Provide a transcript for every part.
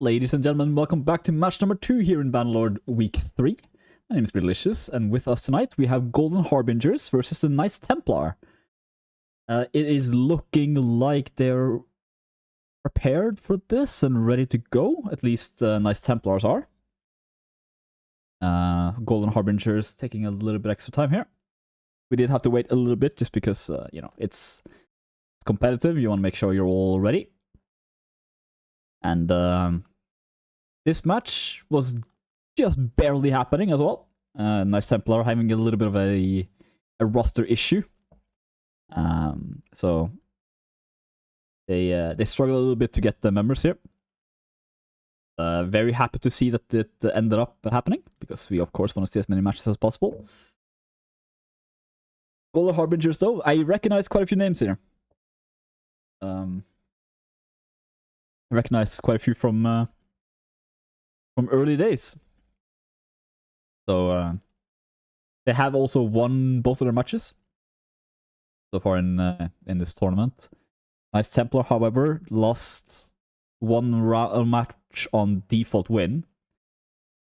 Ladies and gentlemen, welcome back to match number 2 here in Bannerlord Week 3. My name is Delicious, and with us tonight we have Golden Harbingers versus the Knights Templar. It is looking like they're prepared for this and ready to go. At least Knights Templars are. Golden Harbingers taking a little bit extra time here. We did have to wait a little bit just because, it's competitive. You want to make sure you're all ready. And this match was just barely happening as well. Knights Templar having a little bit of a roster issue. So they struggle a little bit to get the members here. Very happy to see that it ended up happening, because we of course want to see as many matches as possible. Golden Harbingers though, I recognize quite a few names here. I recognize quite a few from early days. So they have also won both of their matches so far in this tournament. Knights Templar, however, lost one match on default win,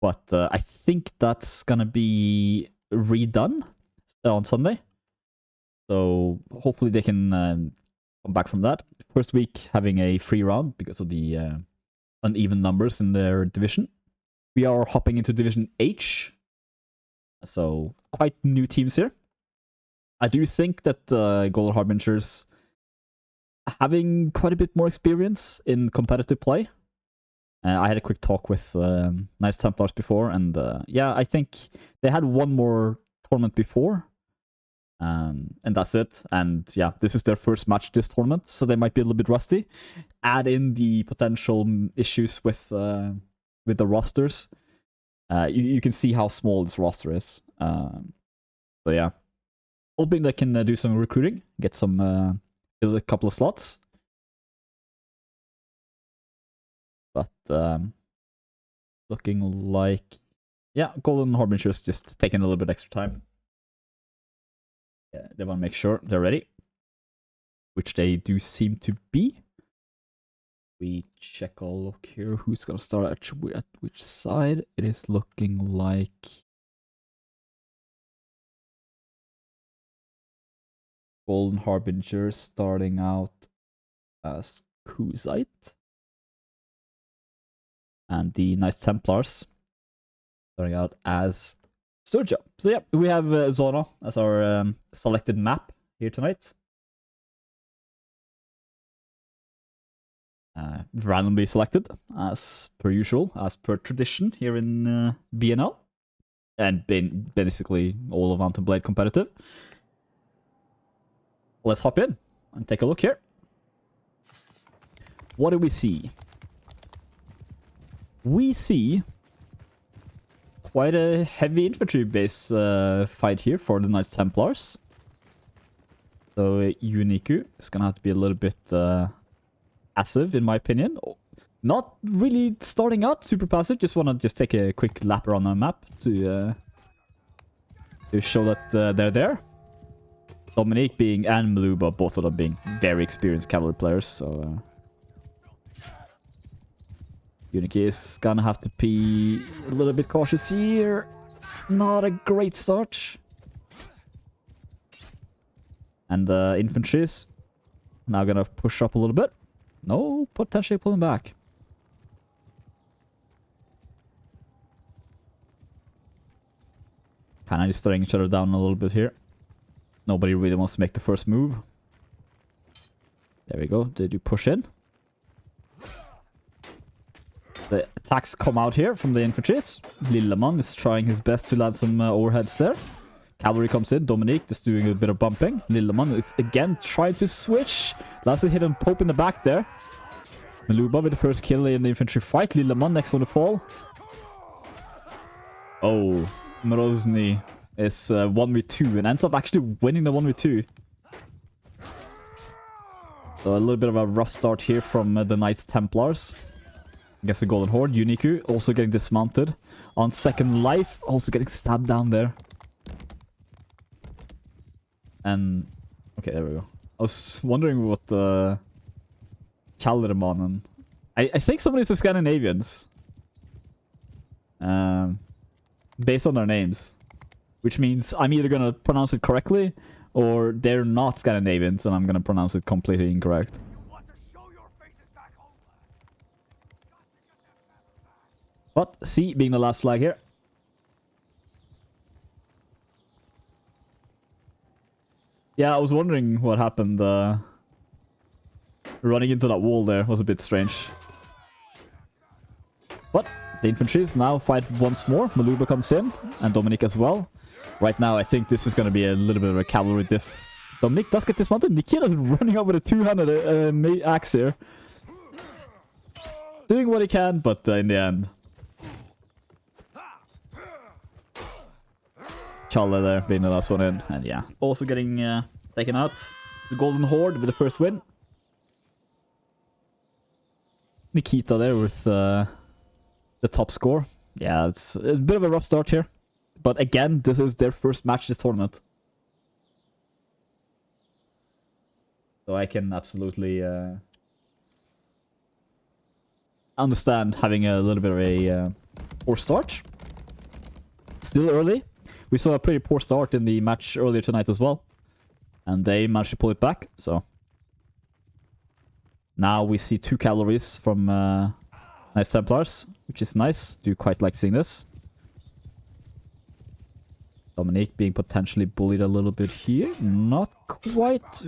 but I think that's gonna be redone on Sunday. So hopefully they can come back from that. First week having a free round because of the uneven numbers in their division. We are hopping into Division H, so quite new teams here. I do think that Golden Harbingers having quite a bit more experience in competitive play. I had a quick talk with Knights Templars before, and yeah, I think they had one more tournament before. And that's it. And yeah, this is their first match this tournament, so they might be a little bit rusty. Add in the potential issues with the rosters. You can see how small this roster is. So yeah, hoping they can do some recruiting, get some fill a couple of slots. But looking like, yeah, Golden Harbingers just taking a little bit extra time. Yeah, they want to make sure they're ready, which they do seem to be. We check a look here. Who's gonna start at which side? It is looking like Golden Harbingers starting out as Kuzite, and the Knights Templars starting out as Sturgia. So yeah, we have Zona as our selected map here tonight. Randomly selected, as per usual, as per tradition here in BNL. And basically all of Mountain Blade competitive. Let's hop in and take a look here. What do we see? We see quite a heavy infantry base fight here for the Knights Templars. So Uniku is gonna have to be a little bit passive, in my opinion. Not really starting out super passive. Just want to take a quick lap around the map to show that they're there. Dominique being and Maluba, both of them being very experienced cavalry players. So Uniki is gonna have to be a little bit cautious here. Not a great start. And the infantry is now gonna push up a little bit. No, potentially pulling back. Kind of just throwing each other down a little bit here. Nobody really wants to make the first move. There we go. They do push in. The attacks come out here from the infantries. Lilleman is trying his best to land some overheads there. Cavalry comes in. Dominique just doing a bit of bumping. Lilleman again trying to switch. Last hit and Pope in the back there. Maluba with the first kill in the infantry fight. Lilleman next one to fall. Oh, Morozny is 1v2 and ends up actually winning the 1v2. So a little bit of a rough start here from the Knights Templars. I guess the Golden Horde. Uniku also getting dismounted on second life. Also getting stabbed down there. And okay, there we go. I was wondering what Kallermannen I think some of these are Scandinavians. Based on their names. Which means I'm either gonna pronounce it correctly, or they're not Scandinavians, and I'm gonna pronounce it completely incorrect. But C being the last flag here. Yeah, I was wondering what happened. Running into that wall there was a bit strange. But the infantries now fight once more. Maluba comes in, and Dominic as well. Right now, I think this is going to be a little bit of a cavalry diff. Dominic does get dismounted. Nikita is running up with a two-handed axe here. Doing what he can, but in the end. Challe there being the last one in. And yeah, also getting taken out. The Golden Horde with the first win. Nikita there with the top score. Yeah, it's a bit of a rough start here. But again, this is their first match this tournament. So I can absolutely understand having a little bit of a poor start. Still early. We saw a pretty poor start in the match earlier tonight as well. And they managed to pull it back, so... Now we see 2 cavalries from nice Templars, which is nice. Do quite like seeing this. Dominique being potentially bullied a little bit here. Not quite.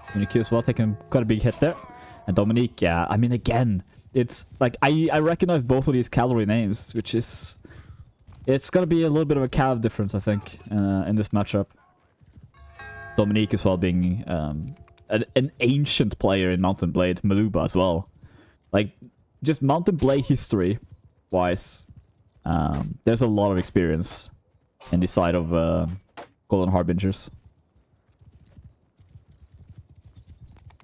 Dominique as well, taking quite a big hit there. And Dominique, yeah, I mean, again, it's like, I recognize both of these cavalry names, which is... It's going to be a little bit of a cav difference, I think, in this matchup. Dominique as well being an ancient player in Mountain Blade. Maluba as well. Like, just Mountain Blade history-wise, there's a lot of experience in the side of Golden Harbingers.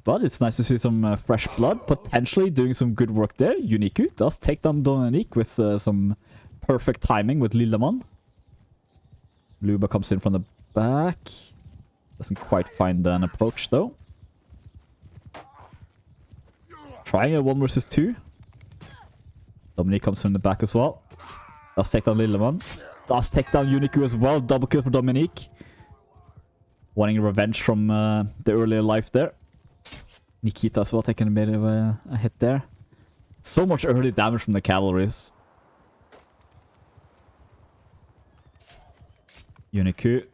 But it's nice to see some fresh blood, potentially doing some good work there. Uniku does take down Dominique with some perfect timing with Lilleman. Luba comes in from the back. Doesn't quite find an approach though. Trying a 1 versus 2. Dominique comes from the back as well. Does take down Lilleman. Does take down Uniku as well. Double kill for Dominique. Wanting revenge from the earlier life there. Nikita as well taking a bit of a hit there. So much early damage from the cavalries. Uniku.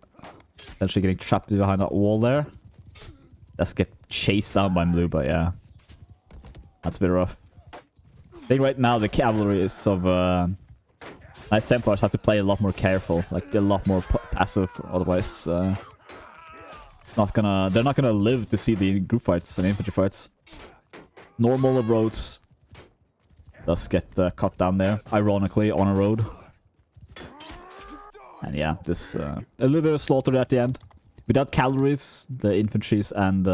Actually getting trapped behind that wall there. Let's get chased down by Mluba, yeah. That's a bit rough. I think right now the cavalry is of... Nice Templars have to play a lot more careful. Like, a lot more passive, otherwise... it's not gonna... They're not gonna live to see the group fights and infantry fights. Normal roads does get cut down there, ironically, on a road. And yeah, this a little bit of slaughter at the end. Without cavalries, the infantries and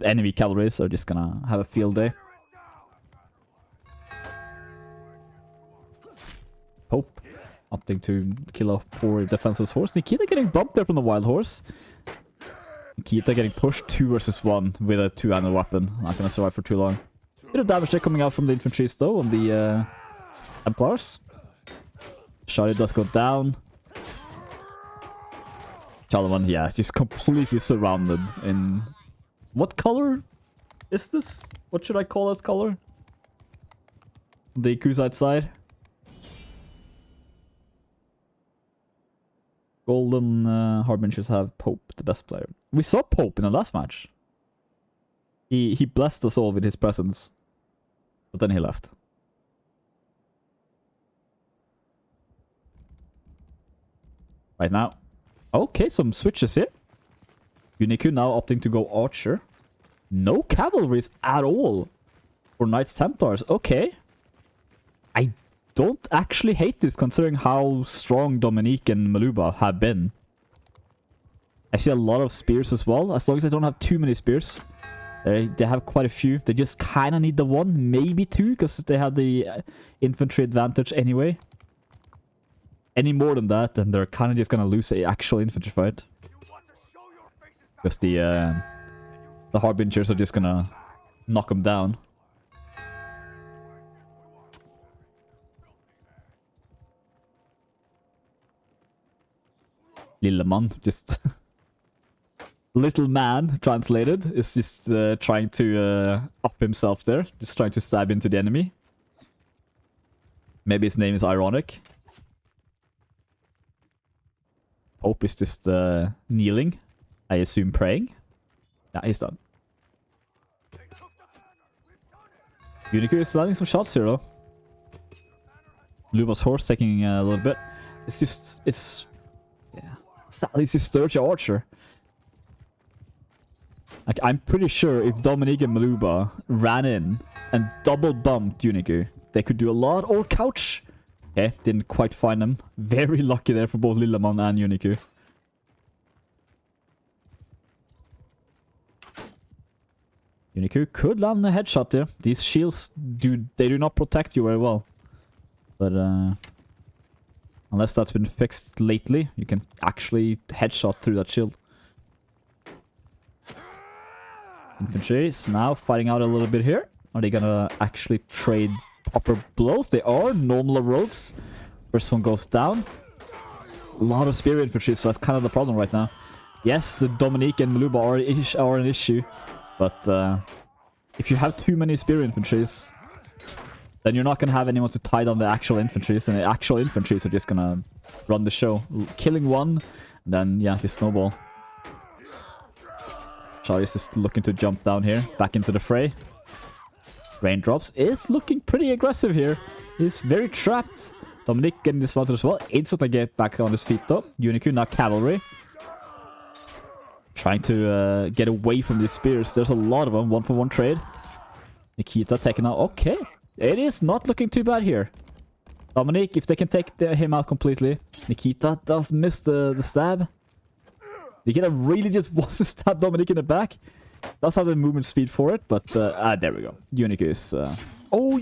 enemy cavalries are just gonna have a field day. Pope opting to kill a poor defenseless horse. Nikita getting bumped there from the wild horse. Nikita getting pushed 2 versus 1 with a 2-handed weapon. Not gonna survive for too long. Bit of damage there coming out from the infantries though on the Templars. Shari does go down. Chalaman, yeah, is just completely surrounded in... What color is this? What should I call this color? The Kusite side. Golden Harbingers have Pope, the best player. We saw Pope in the last match. He blessed us all with his presence. But then he left. Right now. Okay, some switches here. Uniku now opting to go Archer. No cavalries at all for Knights Templars. Okay. I don't actually hate this considering how strong Dominique and Maluba have been. I see a lot of spears as well. As long as I don't have too many spears. They have quite a few. They just kind of need the 1, maybe 2, because they have the infantry advantage anyway. Any more than that, and they're kind of just going to lose an actual infantry fight. Because the Harbingers are just going to knock them down. Lilleman, just little man translated, is just trying to up himself there, just trying to stab into the enemy. Maybe his name is ironic. Pope is just kneeling, I assume praying. Yeah, he's done. Unicorn is landing some shots here though. Luma's horse taking a little bit. It's just, yeah. It's his third archer. Like, I'm pretty sure if Dominique and Maluba ran in and double bumped Uniku, they could do a lot. Or couch. Okay, didn't quite find them. Very lucky there for both Lilleman and Uniku. Uniku could land a headshot there. These shields do not protect you very well. But unless that's been fixed lately, you can actually headshot through that shield. Infantry is now fighting out a little bit here. Are they gonna actually trade proper blows? They are. Normal rolls. First one goes down. A lot of spear infantry, so that's kind of the problem right now. Yes, the Dominique and Maluba are an issue. But if you have too many spear infantries, then you're not going to have anyone to tie down the actual infantries. And the actual infantries are just going to run the show. Killing one, then yeah, they snowball. Charlie's just looking to jump down here, back into the fray. Raindrops is looking pretty aggressive here. He's very trapped. Dominic getting dismounted as well. Instantly get back on his feet though. Unicorn now cavalry. Trying to get away from these spears. There's a lot of them. 1-for-1 trade. Nikita taken out. Okay. It is not looking too bad here. Dominic, if they can take him out completely. Nikita does miss the stab. Nikita really just wants to stab Dominic in the back. Does have the movement speed for it, but there we go. Unico is... Oh,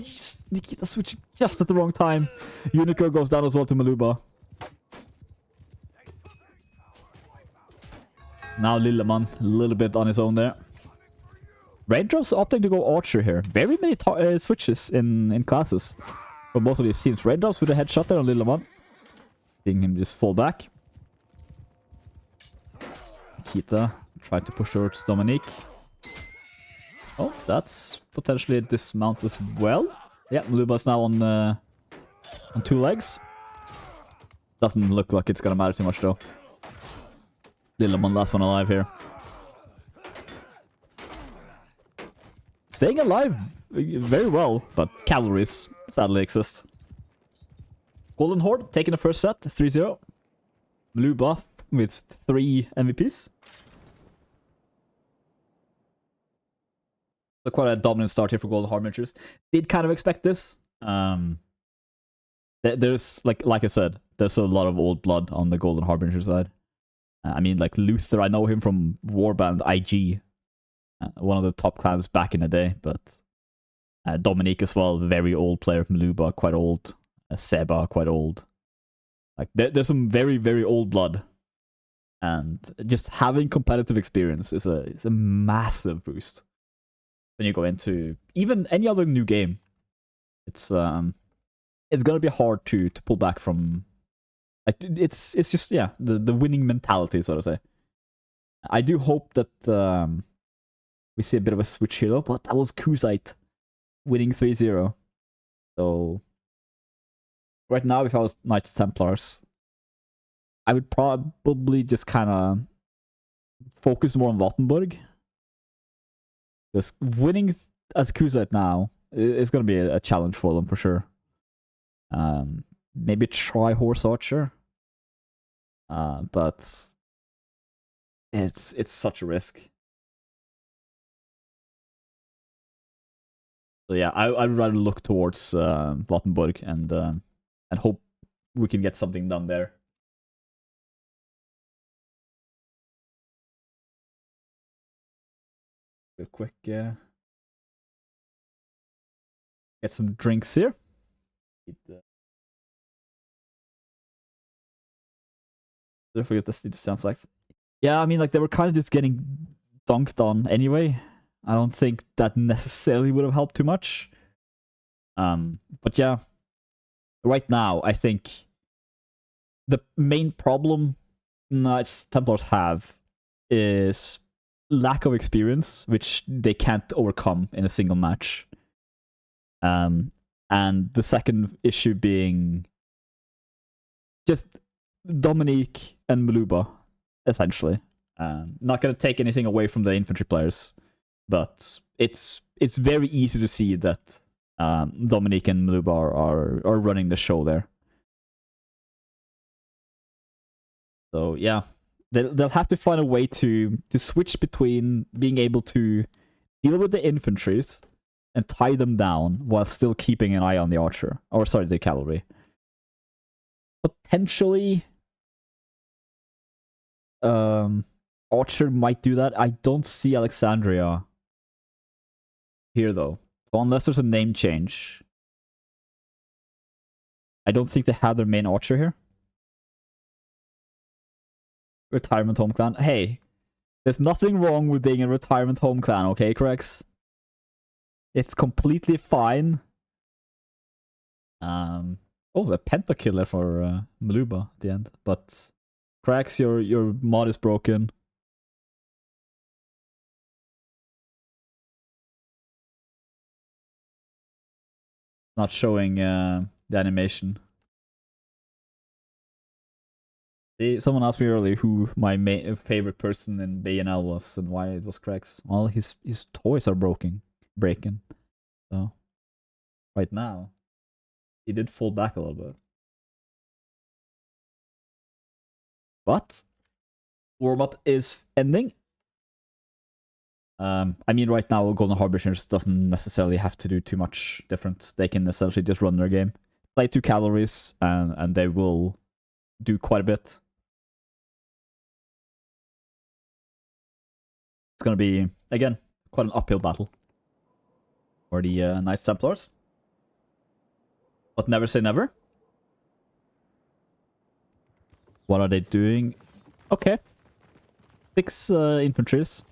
Nikita switching just at the wrong time. Unico goes down as well to Maluba. Now Lilleman, a little bit on his own there. Raindrops opting to go Archer here. Very many switches in classes for both of these teams. Raindrops with a headshot there on Lilleman. Seeing him just fall back. Nikita tried to push towards Dominique. Oh, that's potentially a dismount as well. Yeah, Maluba's now on 2 legs. Doesn't look like it's gonna matter too much though. Lilleman, last one alive here. Staying alive very well, but calories sadly exist. Golden Horde taking the first set, 3-0. Maluba with 3 MVPs. So quite a dominant start here for Golden Harbingers. Did kind of expect this. There's, like I said, there's a lot of old blood on the Golden Harbinger side. I mean, like Luther, I know him from Warband IG. One of the top clans back in the day, but Dominique as well, very old player from Luba, quite old. Seba, quite old. Like there's some very, very old blood. And just having competitive experience is a massive boost. When you go into even any other new game, it's gonna be hard to pull back from. Like it's just the winning mentality, so to say. I do hope that we see a bit of a switch here though, but that was Kuzite winning 3-0. So right now, if I was Knights Templars, I would probably just kind of focus more on Wattenburg. Because winning as Kuzite now is going to be a challenge for them for sure. Maybe try Horse Archer. But it's such a risk. So yeah, I'd rather look towards Wattenburg and hope we can get something done there. Real quick, get some drinks here. Don't forget to sound flex. Yeah, I mean, like they were kind of just getting dunked on anyway. I don't think that necessarily would have helped too much. But yeah, right now I think the main problem Knights Templars have is lack of experience, which they can't overcome in a single match. And the second issue being just Dominique and Maluba, essentially. Not going to take anything away from the infantry players, but it's very easy to see that Dominique and Maluba are running the show there. So yeah, they'll have to find a way to switch between being able to deal with the infantries and tie them down while still keeping an eye on the archer, or sorry, the cavalry. Potentially, Archer might do that. I don't see Alexandria here though, so unless there's a name change, I don't think they have their main Archer here. Retirement home clan. Hey, there's nothing wrong with being a retirement home clan, okay, Krex? It's completely fine. Oh, the pentakiller for Maluba at the end. But Krex, your mod is broken. Not showing the animation. Someone asked me earlier who my favorite person in BNL was and why it was Krex. Well, his toys are breaking. So right now, he did fall back a little bit. But warm-up is ending. I mean, right now, Golden Harbingers doesn't necessarily have to do too much different. They can essentially just run their game, play 2 cavalries, and they will do quite a bit. It's going to be, again, quite an uphill battle for the Knights Templars. But never say never. What are they doing? Okay. 6 infantries.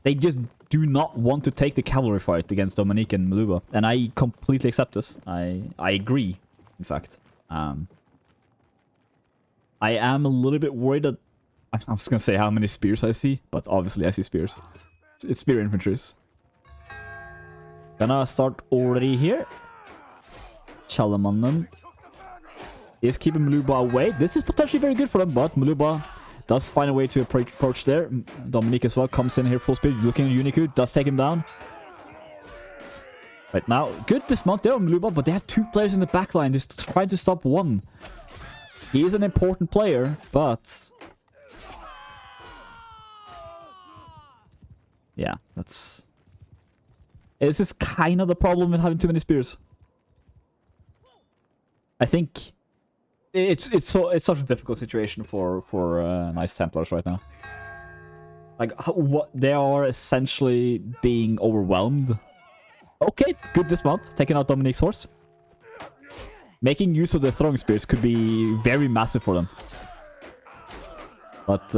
They just do not want to take the cavalry fight against Dominique and Maluba. And I completely accept this. I agree, in fact. I am a little bit worried that... I was going to say how many spears I see, but obviously I see spears. It's spear infantries. Gonna start already here. Chalamannen is keeping Maluba away. This is potentially very good for them, but Maluba does find a way to approach there. Dominique as well comes in here full speed, looking at Uniku, does take him down. Right now, good dismount there on Maluba, but they have 2 players in the backline just trying to stop one. He is an important player, but... yeah, that's... this is kind of the problem with having too many spears. I think it's such a difficult situation for Knights Templars right now. Like what they are essentially being overwhelmed. Okay, good dismount, taking out Dominique's horse. Making use of the throwing spears could be very massive for them. But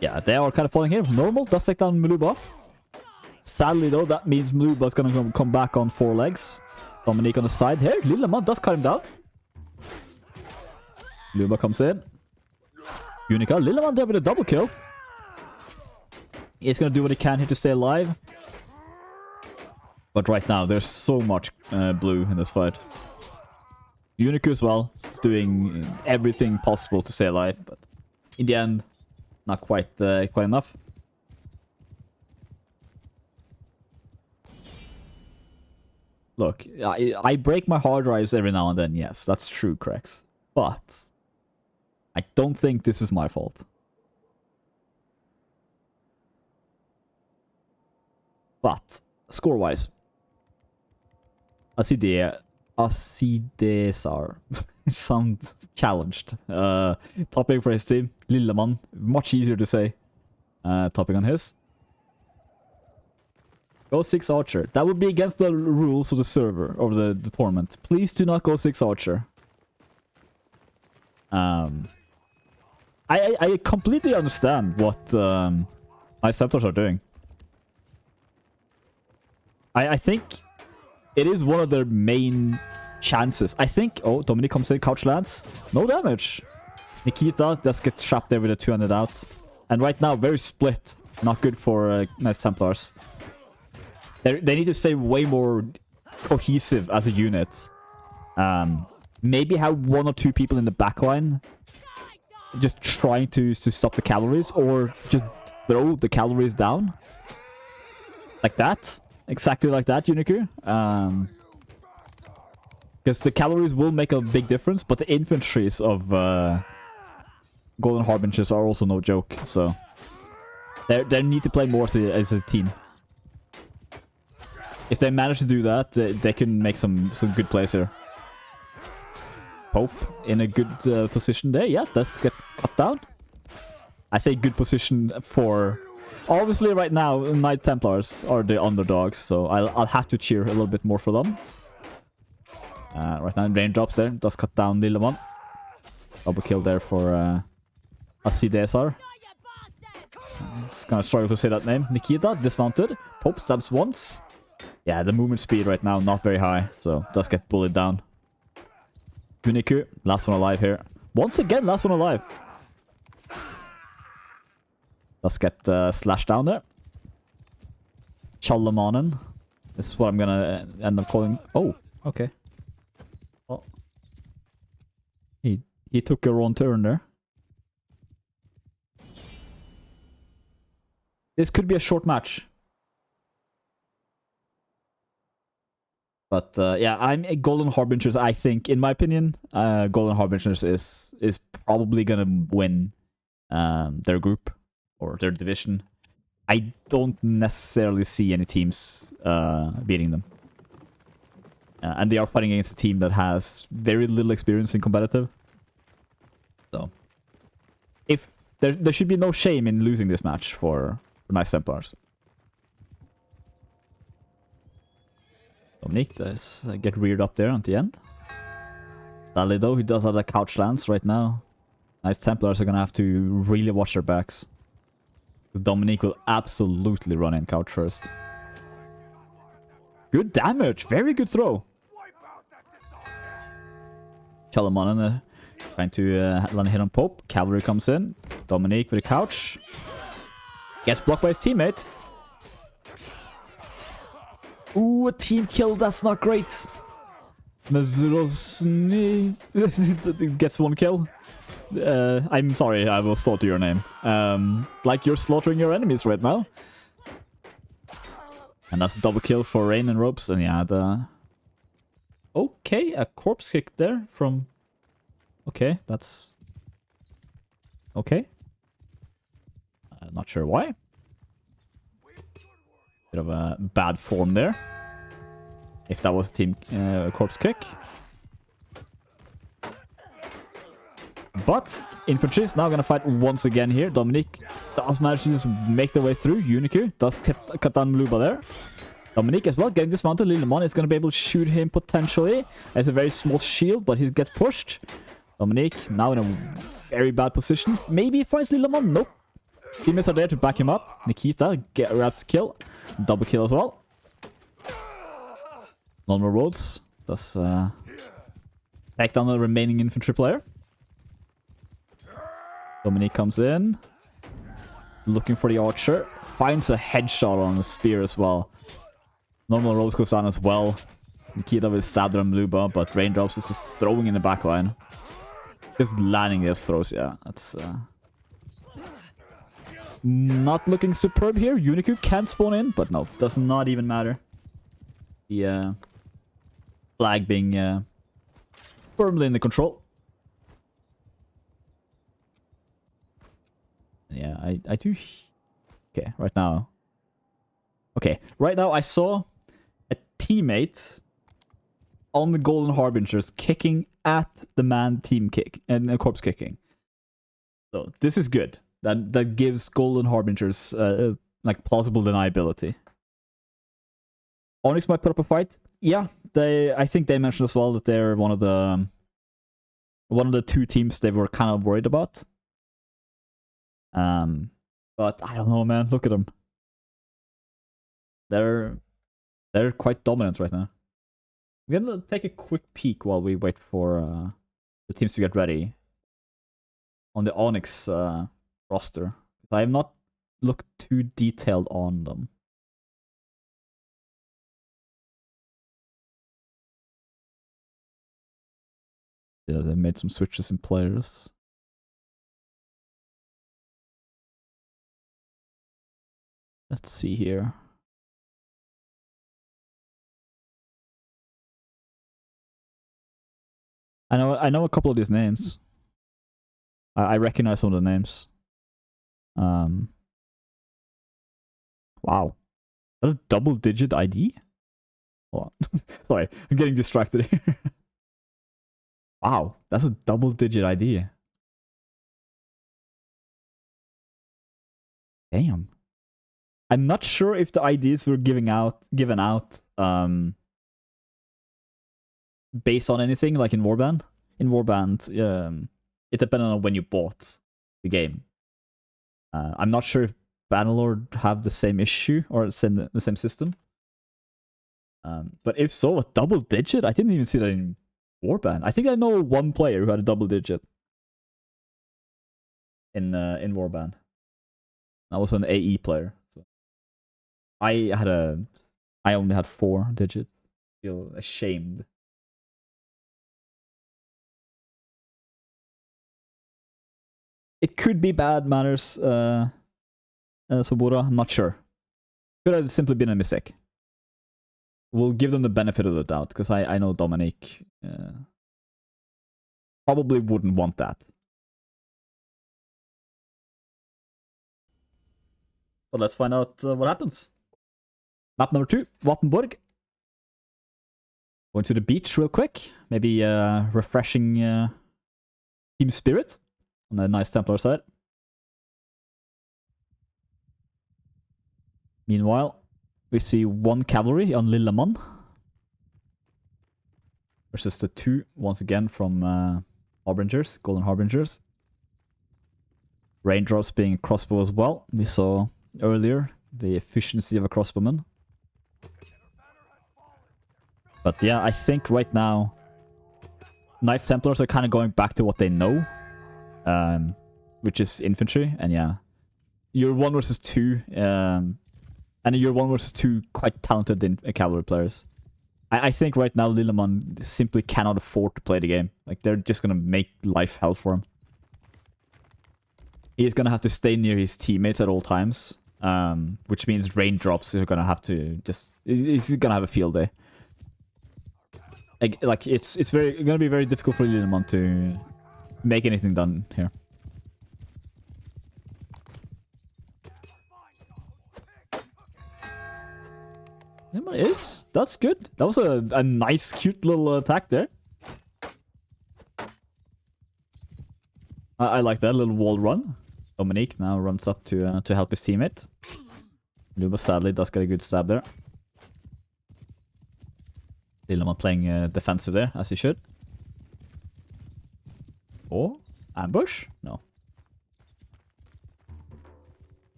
yeah, they are kind of falling here. Normal does take down Maluba. Sadly though, that means Maluba's gonna come back on 4 legs. Dominique on the side here. Lilleman does cut him down. Maluba comes in. Unica. Lilleman there with a double kill. He's gonna do what he can here to stay alive. But right now, there's so much blue in this fight. Uniku as well, doing everything possible to stay alive, but in the end, not quite enough. Look, I break my hard drives every now and then, yes, that's true, Krex. But I don't think this is my fault. But score-wise, Asidesar sounds challenged. Topping for his team, Lilleman, much easier to say. Topping on his. Go 6 Archer. That would be against the rules of the server, of the tournament. Please do not go 6 Archer. I completely understand what Knights Templars are doing. I think it is one of their main chances. I think... oh, Dominic comes in, couch lands. No damage. Nikita just gets trapped there with a 200 out. And right now, very split. Not good for Knights Templars. They need to stay way more cohesive as a unit. Maybe have 1 or 2 people in the backline just trying to stop the cavalries, or just throw the cavalries down. Like that. Exactly like that, Uniku. Because the cavalries will make a big difference, but the infantries of Golden Harbingers are also no joke, so they need to play more as a team. If they manage to do that, they can make some good plays here. Pope in a good position there. Yeah, does get cut down. I say good position for... Obviously, right now, Knight Templars are the underdogs, so I'll have to cheer a little bit more for them. Right now, raindrops there. Does cut down Lilleman. Double kill there for Asidesar. It's kind of struggle to say that name. Nikita, dismounted. Pope stabs once. Yeah, the movement speed right now, not very high, so does get bullied down. Uniku, last one alive here. Once again, last one alive. Does get slashed down there. Chalamanen. This is what I'm gonna end up calling... Oh, okay. Well, he took a wrong turn there. This could be a short match. But yeah, I'm a Golden Harbingers. I think, in my opinion, Golden Harbingers is probably gonna win their group or their division. I don't necessarily see any teams beating them, and they are fighting against a team that has very little experience in competitive. So, if there should be no shame in losing this match for Knights Templars. Dominic does get reared up there at the end. Sally though, he does have a couch lance right now. Knights Templars are gonna have to really watch their backs. Dominic will absolutely run in couch first. Good damage, very good throw. Chalamanen trying to land a hit on Pope. Cavalry comes in. Dominic with a couch. Gets blocked by his teammate. Ooh, a team kill, that's not great. Mezrosny gets 1 kill. I'm sorry, I will slaughter your name. Like you're slaughtering your enemies right now. And that's a double kill for Rain and Ropes. And yeah, okay, a corpse kick there from... Okay, that's... Okay. Not sure why. Bit of a bad form there. If that was a team corpse kick. But infantry is now going to fight once again here. Dominic does manage to just make their way through. Uniku does cut down Mluba there. Dominic as well getting dismounted. Lilleman is going to be able to shoot him potentially. There's a very small shield, but he gets pushed. Dominic now in a very bad position. Maybe he finds Lilleman. Nope. Teammates are there to back him up. Nikita grabs a kill. Double kill as well. Normal Rhodes does take down the remaining infantry player. Dominic comes in. Looking for the archer. Finds a headshot on the spear as well. Normal Rhodes goes down as well. Nikita will stab them Luba, but Raindrops is just throwing in the backline. Just landing those throws, yeah. That's not looking superb here. Uniku can spawn in, but no, does not even matter. The flag being firmly in the control. Yeah, I do... Okay, right now. Okay, right now I saw a teammate on the Golden Harbingers kicking at the man team kick and corpse kicking. So this is good. That gives Golden Harbingers like plausible deniability. Onyx might put up a fight. Yeah, I think they mentioned as well that they're one of the 2 teams they were kind of worried about. But I don't know, man. Look at them. They're quite dominant right now. We're gonna take a quick peek while we wait for the teams to get ready. on the Onyx roster. I have not looked too detailed on them. Yeah, they made some switches in players. Let's see here. I know a couple of these names. I recognize some of the names. Wow. Is that a double-digit ID? Hold on. Sorry, I'm getting distracted here. Wow, that's a double-digit ID. Damn. I'm not sure if the IDs were given out based on anything, like in Warband. In Warband, it depended on when you bought the game. I'm not sure if Bannerlord have the same issue or the same system. But if so, a double digit? I didn't even see that in Warband. I think I know one player who had a double digit in Warband. That was an AE player. So I only had 4 digits. I feel ashamed. It could be bad manners, Sobura. I'm not sure. Could have simply been a mistake. We'll give them the benefit of the doubt, because I know Dominic probably wouldn't want that. But let's find out what happens. Map number 2, Wattenborg. Going to the beach real quick. Maybe refreshing team spirit on the nice Templar side. Meanwhile, we see 1 cavalry on Lillemann. Versus the 2, once again, from Harbingers, Golden Harbingers. Raindrops being a crossbow as well. We saw earlier the efficiency of a crossbowman. But yeah, I think right now Knights Templars are kind of going back to what they know, which is infantry. And yeah, you're 1 versus 2, and you're 1 versus 2 quite talented cavalry players. I think right now Lillemann simply cannot afford to play the game. Like, they're just gonna make life hell for him. He's gonna have to stay near his teammates at all times, which means raindrops are gonna have to he's gonna have a field day. Like it's gonna be very difficult for Lillemann to make anything done here. That's good. That was a nice, cute little attack there. I like that little wall run. Dominique now runs up to help his teammate. Luba sadly does get a good stab there. Lillemann playing defensive there, as he should. Or ambush? No.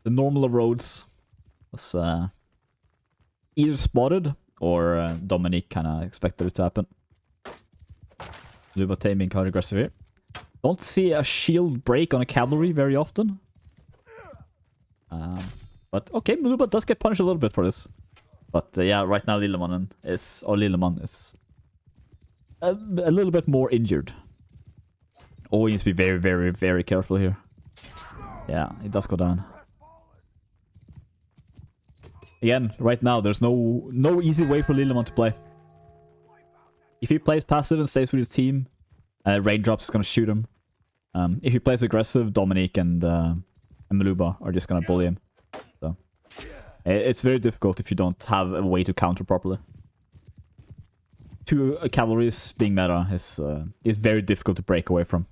The normal roads was either spotted or Dominique kind of expected it to happen. Luba being quite aggressive here. Don't see a shield break on a cavalry very often. But okay, Luba does get punished a little bit for this. But yeah, right now Lillemann is a little bit more injured. Oh, he needs to be very, very, very careful here. Yeah, it does go down. Again, right now, there's no easy way for Lillemann to play. If he plays passive and stays with his team, Raindrops is going to shoot him. If he plays aggressive, Dominique and Maluba are just going to bully him. So it's very difficult if you don't have a way to counter properly. 2 cavalries being meta is very difficult to break away from.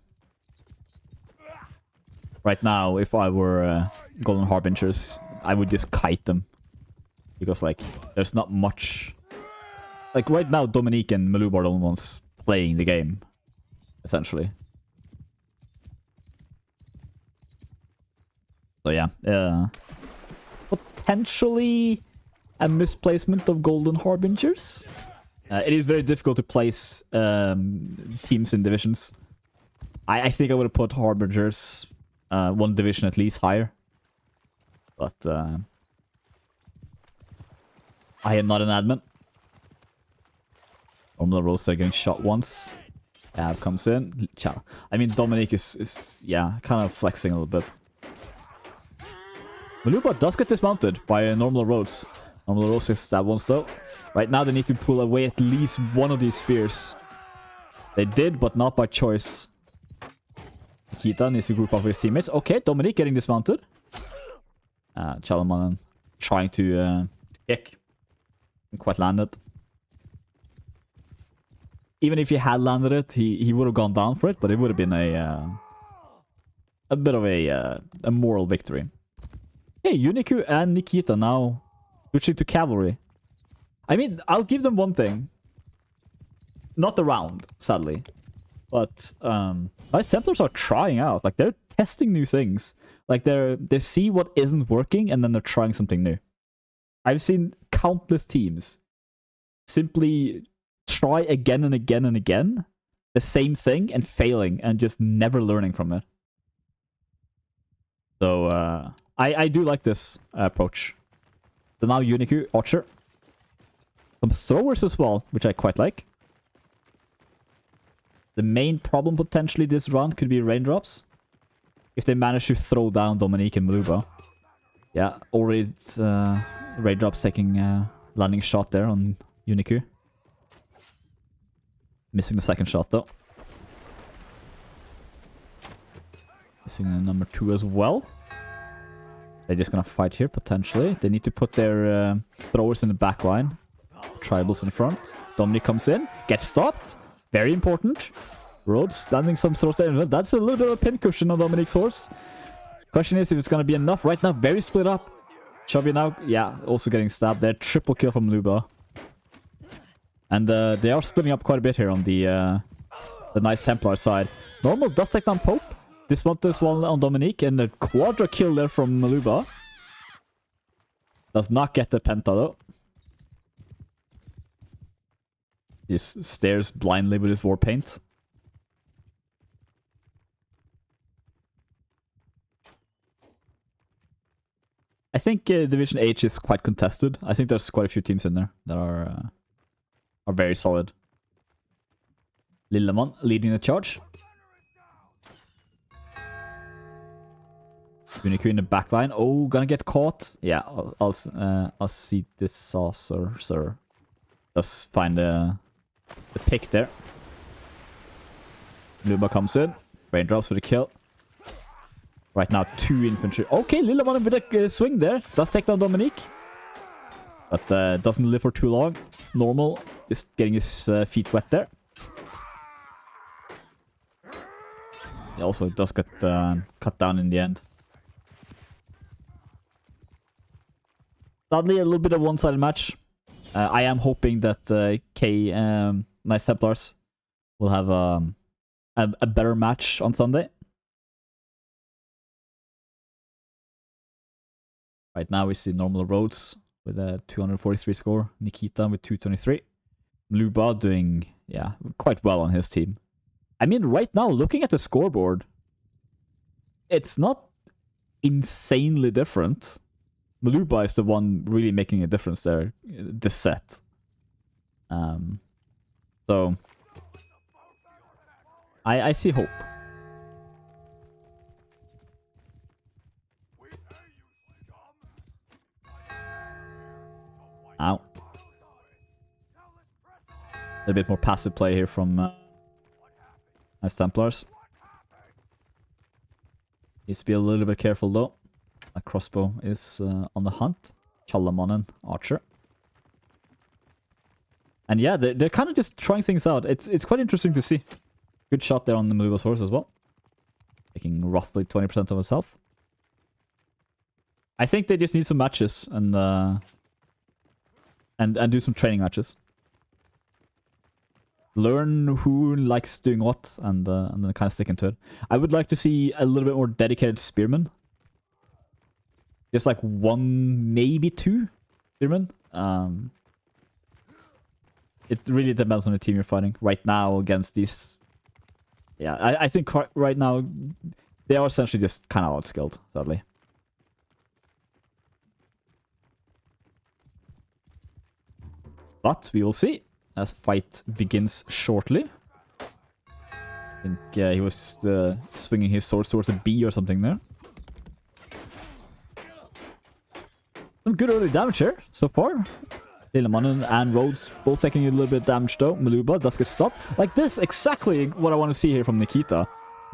Right now, if I were Golden Harbingers, I would just kite them. Because, like, there's not much... Like, right now, Dominique and Maluba are the only ones playing the game, essentially. So, yeah. Potentially a misplacement of Golden Harbingers. It is very difficult to place teams in divisions. I think I would have put Harbingers one division at least higher. But I am not an admin. Normal Rosa getting shot once. Ab comes in. I mean, Dominique is yeah, kind of flexing a little bit. Maluba does get dismounted by Normal Rose. Normal Rose is stab once though. Right now they need to pull away at least one of these spears. They did, but not by choice. Nikita needs to group up with his teammates. Okay, Dominique getting dismounted. Chalaman trying to kick. Didn't quite land it. Even if he had landed it, he would have gone down for it, but it would have been a bit of a moral victory. Hey, Uniku and Nikita now switching to cavalry. I mean, I'll give them one thing. Not the round, sadly. But these Templars are trying out. Like, they're testing new things. Like, they see what isn't working, and then they're trying something new. I've seen countless teams simply try again and again and again the same thing and failing and just never learning from it. So, I do like this approach. So now Uniku, Archer. Some throwers as well, which I quite like. The main problem potentially this round could be raindrops. If they manage to throw down Dominique and Maluba. Yeah, already it's raindrops taking landing shot there on Uniku. Missing the second shot though. Missing the number 2 as well. They're just gonna fight here potentially. They need to put their throwers in the back line. Tribals in front. Dominic comes in, gets stopped. Very important. Rhodes landing some throws there. That's a little bit of a pincushion on Dominique's horse. Question is if it's gonna be enough. Right now, very split up. Chubby now, yeah, also getting stabbed there. Triple kill from Luba. And they are splitting up quite a bit here on the nice Templar side. Normal does take down Pope. This one as well on Dominique. And a quadra kill there from Maluba. Does not get the penta though. He just stares blindly with his war paint. I think Division H is quite contested. I think there's quite a few teams in there that are very solid. Lilleman leading the charge. Uniku in the backline. Oh, gonna get caught. Yeah, I'll see this saucer, sir. Just find the pick there. Luba comes in. Raindrops for the kill. Right now, 2 infantry. Okay, Lilleman with a swing there. Does take down Dominique. But doesn't live for too long. Normal. Just getting his feet wet there. He also does get cut down in the end. Sadly, a little bit of one-sided match. I am hoping that Nice Templars will have a better match on Sunday. Right now we see Normal Rhodes with a 243 score. Nikita with 223. Luba doing, yeah, quite well on his team. I mean, right now, looking at the scoreboard, it's not insanely different. Maluba is the one really making a difference there, this set. So, I see hope. Ow. A bit more passive play here from Nice Templars. Needs to be a little bit careful though. A crossbow is on the hunt. Chalamonen, Archer. And yeah, they're kind of just trying things out. It's quite interesting to see. Good shot there on the Maluba's horse as well. Taking roughly 20% of his health. I think they just need some matches and do some training matches. Learn who likes doing what and then kind of stick into it. I would like to see a little bit more dedicated spearmen. Just like 1, maybe 2 spearmen. It really depends on the team you're fighting. Right now against these Yeah, I think right now they are essentially just kind of outskilled, sadly. But we will see as fight begins shortly. I think he was just swinging his sword towards a bee or something there. Some good early damage here so far. Lillemannen and Rhodes both taking a little bit of damage though. Maluba does get stopped. Like this, exactly what I want to see here from Nikita.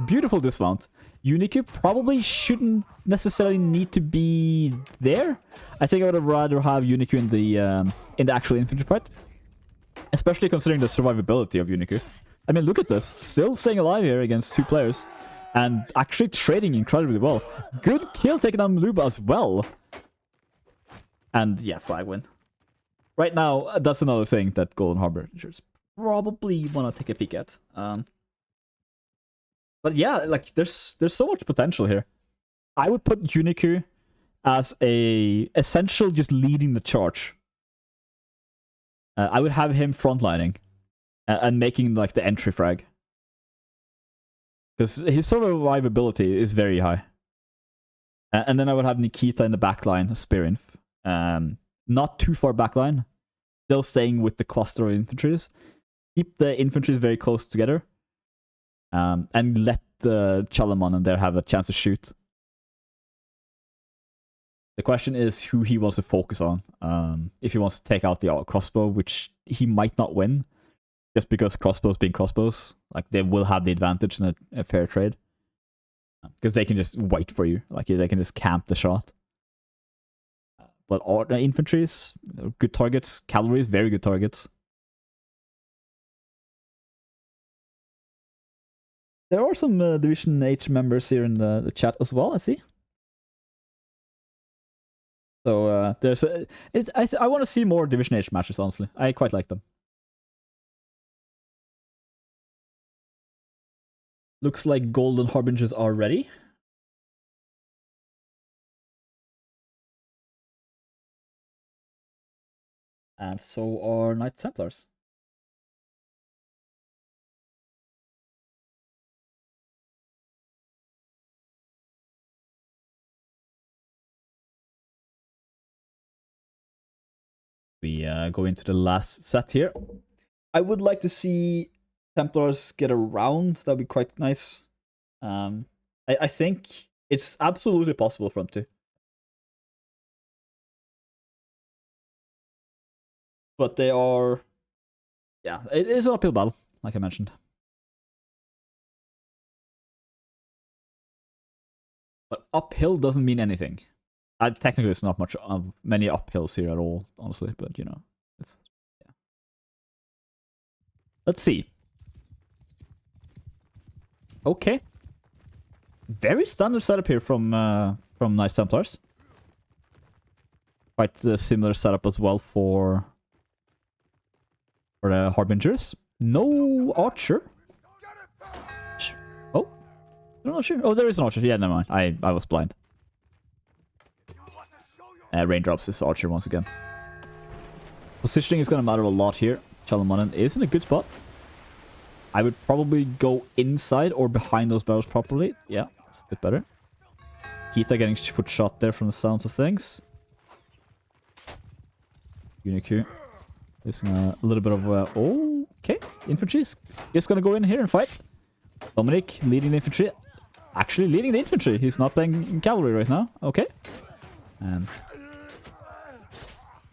Beautiful dismount. Uniku probably shouldn't necessarily need to be there. I think I would have rather have Uniku in the actual infantry fight. Especially considering the survivability of Uniku. I mean, look at this. Still staying alive here against 2 players. And actually trading incredibly well. Good kill taking on Maluba as well. And yeah, flag win. Right now, that's another thing that Golden Harbingers probably want to take a peek at. But yeah, like there's so much potential here. I would put Uniku as a essential just leading the charge. I would have him frontlining and making like the entry frag. Because his survivability is very high. And then I would have Nikita in the backline, Spearinf. Not too far backline. Still staying with the cluster of infantries. Keep the infantries very close together. And let Chalaman and there have a chance to shoot. The question is who he wants to focus on. If he wants to take out the crossbow, which he might not win. Just because crossbows being crossbows. Like, they will have the advantage in a fair trade. Because they can just wait for you. Like, they can just camp the shot. But all the infantries, good targets. Cavalry, very good targets. There are some Division H members here in the chat as well, I see. So there's I want to see more Division H matches, honestly. I quite like them. Looks like Golden Harbingers are ready. And so are Knight Templars. We go into the last set here. I would like to see Templars get around. That'd be quite nice. I think it's absolutely possible for them to. But they are... Yeah, it is an uphill battle, like I mentioned. But uphill doesn't mean anything. Technically, there's not many uphills here at all, honestly. But, you know, it's... Yeah. Let's see. Okay. Very standard setup here from Knight Templars. Quite a similar setup as well for the Harbingers. No archer. Oh, I'm not sure. Oh, there is an archer. Yeah, never mind. I was blind. Raindrops is archer once again. Positioning is going to matter a lot here. Chalamanen is in a good spot. I would probably go inside or behind those barrels properly. Yeah, that's a bit better. Kita getting foot shot there from the sounds of things. Uniku using a little bit of... okay, infantry's just going to go in here and fight. Dominic leading the infantry. Actually leading the infantry. He's not playing cavalry right now. Okay. And...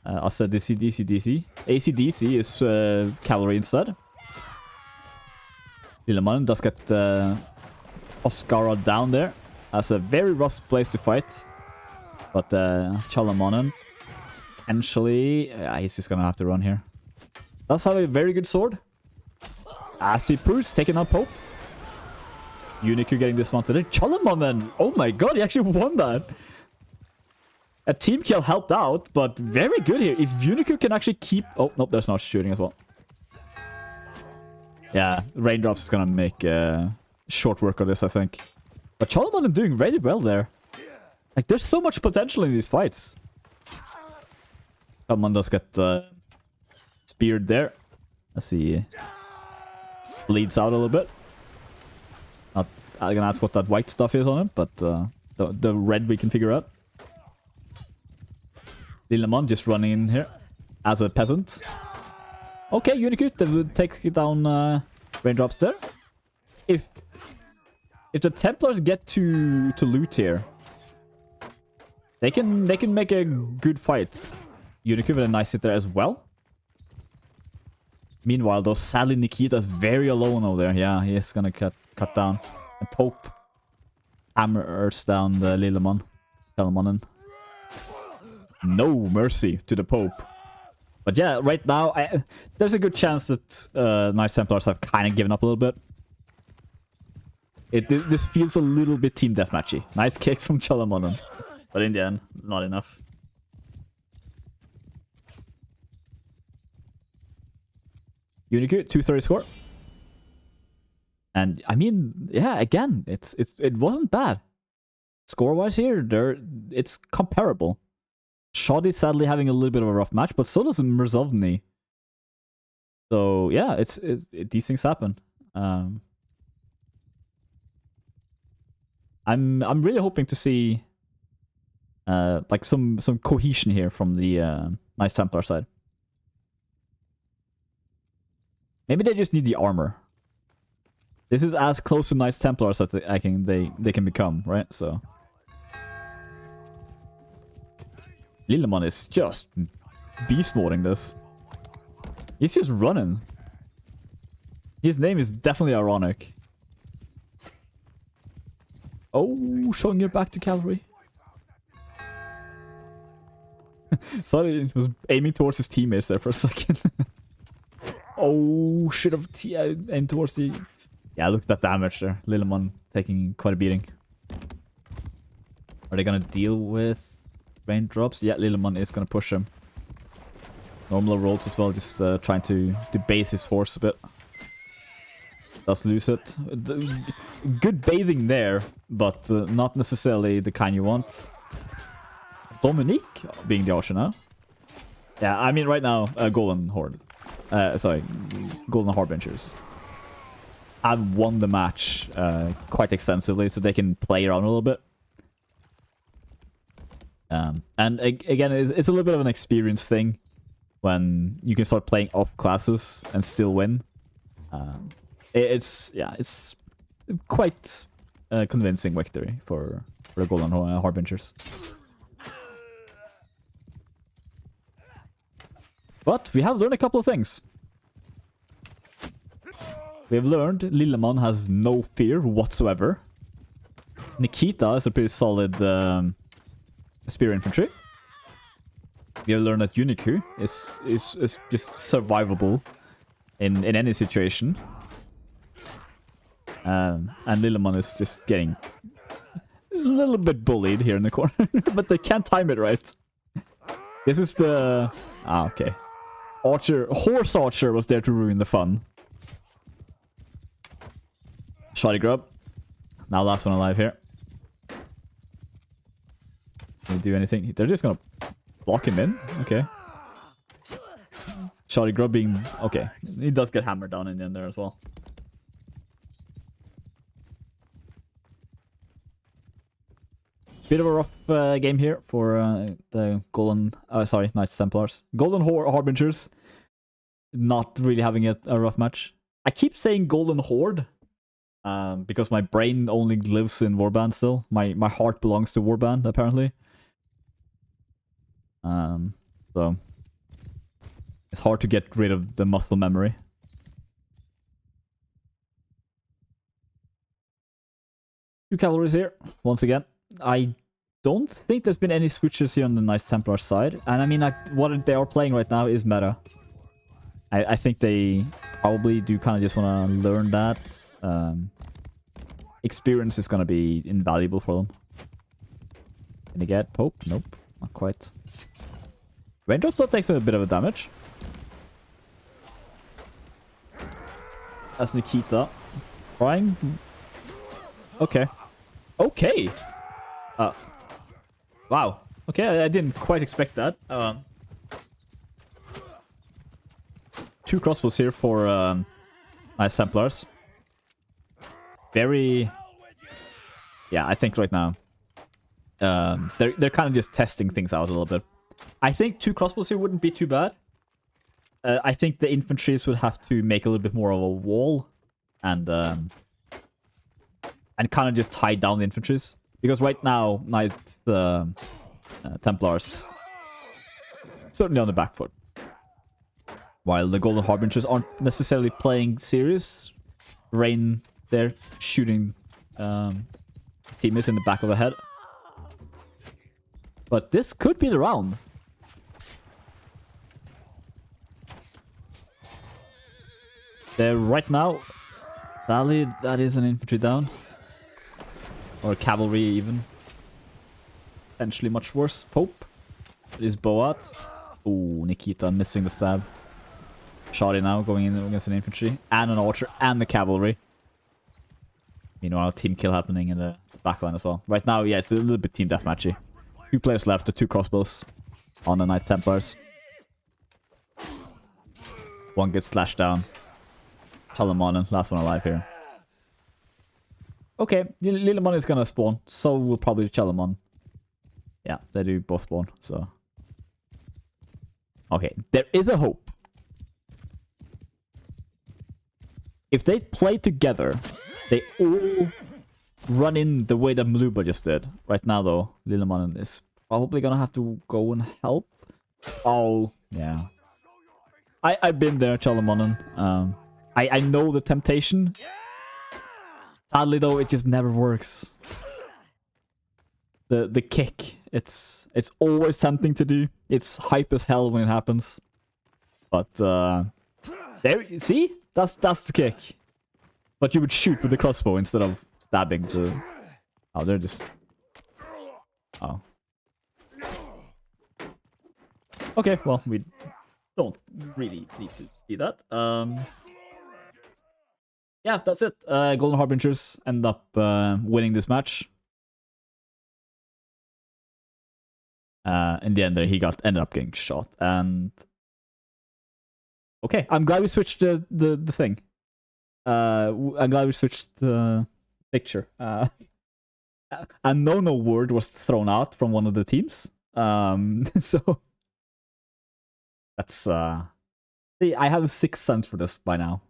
I said DC. ACDC is cavalry instead. Lillemannen does get Oscara down there. That's a very rough place to fight. But Chalamanen potentially... he's just gonna have to run here. Does have a very good sword. Asipus taking out Pope. Uniku getting dismounted. Chalamanen! Oh my god, he actually won that! A team kill helped out, but very good here. If Uniku can actually keep... Oh, nope, there's no shooting as well. Yeah, Raindrops is gonna make short work of this, I think. But Chalamanen doing really well there. Like, there's so much potential in these fights. Chalamanen does get speared there. Let's see. Bleeds out a little bit. Not gonna ask what that white stuff is on it, but the red we can figure out. Lillemon just running in here as a peasant. Okay, Unicute, they would take down raindrops there. If the Templars get to loot here, they can make a good fight. Unicute with a nice hit there as well. Meanwhile, though, sadly Nikita's very alone over there. Yeah, he is gonna cut down. And Pope hammers down the Lillemon. Telemonen. No mercy to the Pope. But yeah, right now, there's a good chance that Knights Templars have kind of given up a little bit. This feels a little bit team deathmatchy. Nice kick from Telemonen. But in the end, not enough. Unicute, 230 score. And I mean, yeah, again, it wasn't bad. Score-wise here, it's comparable. Shoddy sadly having a little bit of a rough match, but so does Merzovny. So yeah, these things happen. I'm really hoping to see like some cohesion here from the Knights Templar side. Maybe they just need the armor. This is as close to Knights Templars that they can become, right? So Lillemon is just beast moding this. He's just running. His name is definitely ironic. Oh, showing your back to cavalry. Sorry, he was aiming towards his teammates there for a second. Oh, should have aimed towards the... Yeah, look at that damage there. Lillemon taking quite a beating. Are they gonna deal with raindrops? Yeah, Lillemon is gonna push him. Normal rolls as well, just trying to bait his horse a bit. Does lose it. Good bathing there, but not necessarily the kind you want. Dominique being the archer now. Yeah, I mean right now, Golden Horde. Sorry, Golden Harbingers have won the match quite extensively, so they can play around a little bit. And again, it's a little bit of an experience thing when you can start playing off classes and still win. It's quite a convincing victory for the Golden Harbingers. But we have learned a couple of things. We have learned Lillemon has no fear whatsoever. Nikita is a pretty solid spear infantry. We have learned that Uniku is just survivable in any situation. And Lillemon is just getting a little bit bullied here in the corner. But they can't time it right. This is the... Ah, okay. Horse Archer was there to ruin the fun. Shoddy Grub. Now last one alive here. Can we do anything? They're just gonna block him in? Okay. Shoddy Grub being... Okay. He does get hammered down in the end there as well. Bit of a rough game here for the Golden... sorry, Knights Templars. Golden Harbingers. Not really having a rough match. I keep saying Golden Horde. Because my brain only lives in Warband still. My heart belongs to Warband, apparently. So... It's hard to get rid of the muscle memory. Two cavalries here, once again. I don't think there's been any switches here on the Knights Templar side. And I mean, what they are playing right now is meta. I think they probably do kind of just want to learn that. Experience is going to be invaluable for them. Can they get Pope? Nope, not quite. Raindrops still takes a bit of a damage. That's Nikita. Trying. Okay. Okay! Wow. Okay, I didn't quite expect that. Two crossbows here for Knights Templars. very... Yeah, I think right now they're kind of just testing things out a little bit. I think 2 crossbows here wouldn't be too bad. I think the infantries would have to make a little bit more of a wall and kind of just tie down the infantries. Because right now, Templars certainly on the back foot. While the Golden Harbingers aren't necessarily playing serious. Rain, they're shooting teammates in the back of the head. But this could be the round. There right now, sadly, that is an infantry down. Or cavalry even. Potentially much worse. Pope. It is Boat. Ooh, Nikita missing the stab. Shoddy now going in against an infantry. And an archer and the cavalry. Meanwhile, team kill happening in the backline as well. Right now, yeah, it's a little bit team deathmatchy. 2 players left, the 2 crossbows on the Knights Templars. One gets slashed down. Chalamonen, last one alive here. Okay, Lilimon is gonna spawn. So will probably Chalamon. Yeah, they do both spawn, so... Okay, there is a hope. If they play together, they all run in the way that Maluba just did. Right now, though, Lilimon is probably gonna have to go and help. Oh, yeah. I've been there, Chalamonen. I know the temptation. Sadly, though, it just never works. The kick, it's always tempting to do. It's hype as hell when it happens. But there, see, that's the kick. But you would shoot with the crossbow instead of stabbing. Oh, they're just. Oh. Okay, well, we don't really need to see that. Yeah, that's it. Golden Harbingers end up winning this match. In the end, there he ended up getting shot. And okay, I'm glad we switched the thing. I'm glad we switched the picture. A no word was thrown out from one of the teams. So that's see, I have a 6th sense for this by now.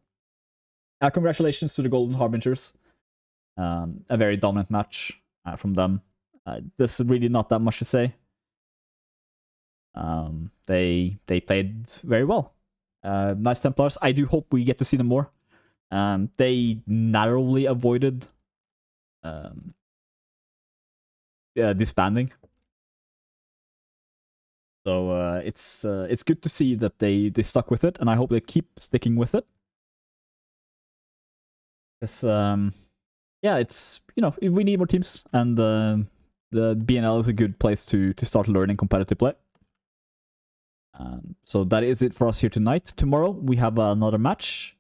Congratulations to the Golden Harbingers. A very dominant match from them. There's really not that much to say. They played very well. Nice Templars. I do hope we get to see them more. They narrowly avoided disbanding. So it's good to see that they stuck with it, and I hope they keep sticking with it. Because yeah, it's, you know, we need more teams, and the BNL is a good place to start learning competitive play. So that is it for us here tonight. Tomorrow we have another match.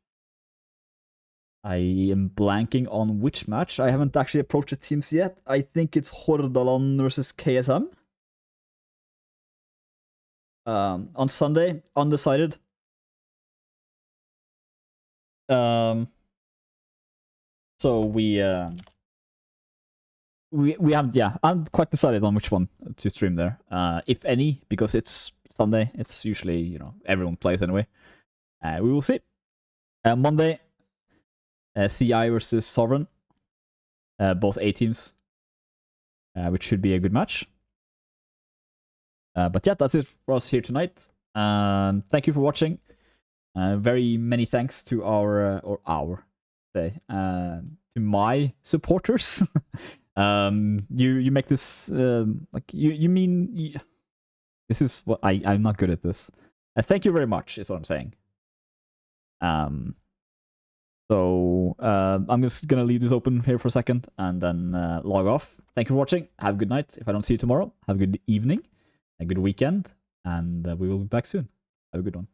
I am blanking on which match. I haven't actually approached the teams yet. I think it's Hordaland versus KSM. On Sunday, undecided. So we haven't, yeah, I'm quite decided on which one to stream there. If any, because it's Sunday, it's usually, you know, everyone plays anyway. We will see. Monday, CI versus Sovereign. Both A teams. Which should be a good match. But yeah, that's it for us here tonight. Thank you for watching. Very many thanks to to my supporters. You make this like you mean this is what I'm not good at this. Thank you very much is what I'm saying. So I'm just gonna leave this open here for a second and then log off. Thank you for watching. Have a good night. If I don't see you tomorrow, have a good evening, a good weekend, and we will be back soon. Have a good one.